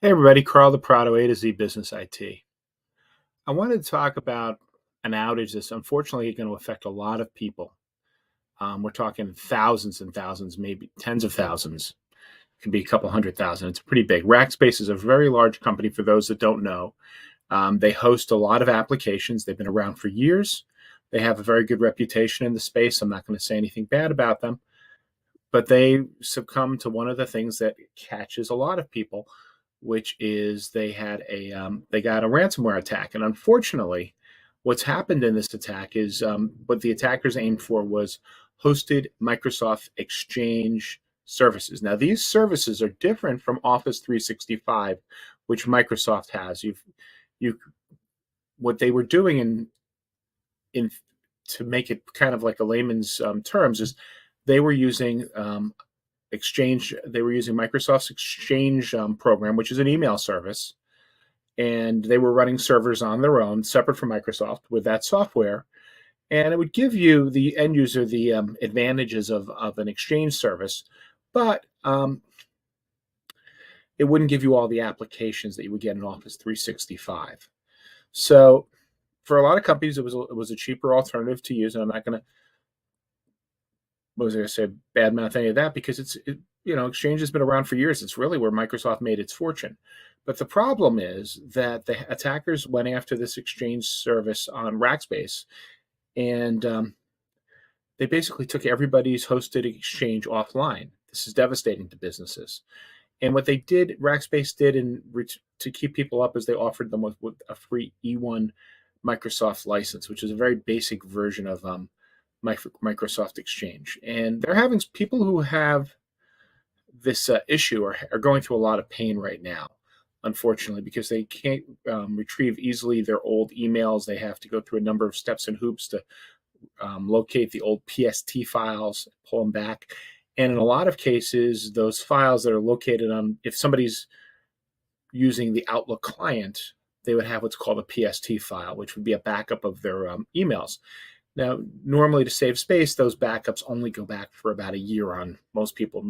Hey everybody, Carl the Prado, A to Z Business IT. I wanted to talk about an outage that's unfortunately going to affect a lot of people. We're talking thousands and thousands, maybe tens of thousands. It could be a couple hundred thousand. It's pretty big. Rackspace is a very large company for those that don't know. They host a lot of applications. They've been around for years. They have a very good reputation in the space. I'm not going to say anything bad about them, but they succumb to one of the things that catches a lot of people, which is they got a ransomware attack. And unfortunately, what's happened in this attack is what the attackers aimed for was hosted Microsoft Exchange services. Now, these services are different from Office 365, which Microsoft has. You what they were doing in to make it kind of like a layman's terms is they were using Exchange. They were using Microsoft's Exchange program, which is an email service, and they were running servers on their own, separate from Microsoft, with that software. And it would give you, the end user, the advantages of an Exchange service, but it wouldn't give you all the applications that you would get in Office 365. So for a lot of companies, it was a cheaper alternative to use, and I'm not going to, what was I going to say, badmouth any of that, because Exchange has been around for years. It's really where Microsoft made its fortune. But the problem is that the attackers went after this Exchange service on Rackspace, and they basically took everybody's hosted Exchange offline. This is devastating to businesses. And what they did, Rackspace did, to keep people up, is they offered them with a free E1 Microsoft license, which is a very basic version of Microsoft Exchange. And they're having people who have this issue are going through a lot of pain right now, unfortunately, because they can't retrieve easily their old emails. They have to go through a number of steps and hoops to locate the old PST files, pull them back. And in a lot of cases, those files that are located on, if somebody's using the Outlook client, they would have what's called a PST file, which would be a backup of their emails. Now, normally to save space, those backups only go back for about a year on most people.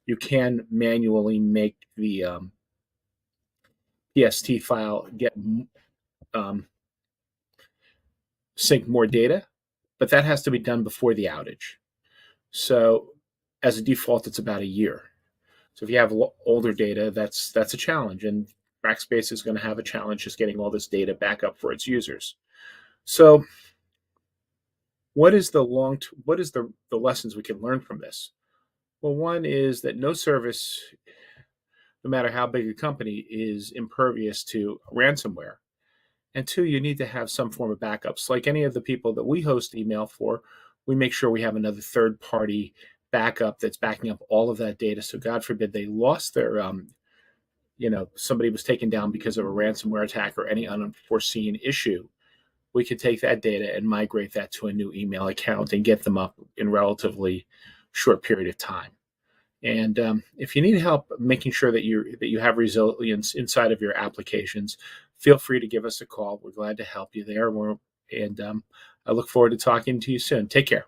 You can manually make the PST file get sync more data, but that has to be done before the outage. So as a default, it's about a year. So if you have older data, that's a challenge, and Rackspace is going to have a challenge just getting all this data back up for its users. So what is the lessons we can learn from this? Well, one is that no service, no matter how big a company, is impervious to ransomware. And two, you need to have some form of backups. Like any of the people that we host email for, we make sure we have another third-party backup that's backing up all of that data. So God forbid they lost their, somebody was taken down because of a ransomware attack or any unforeseen issue. We could take that data and migrate that to a new email account and get them up in relatively short period of time. And if you need help making sure that you have resilience inside of your applications, feel free to give us a call. We're glad to help you there. I look forward to talking to you soon. Take care.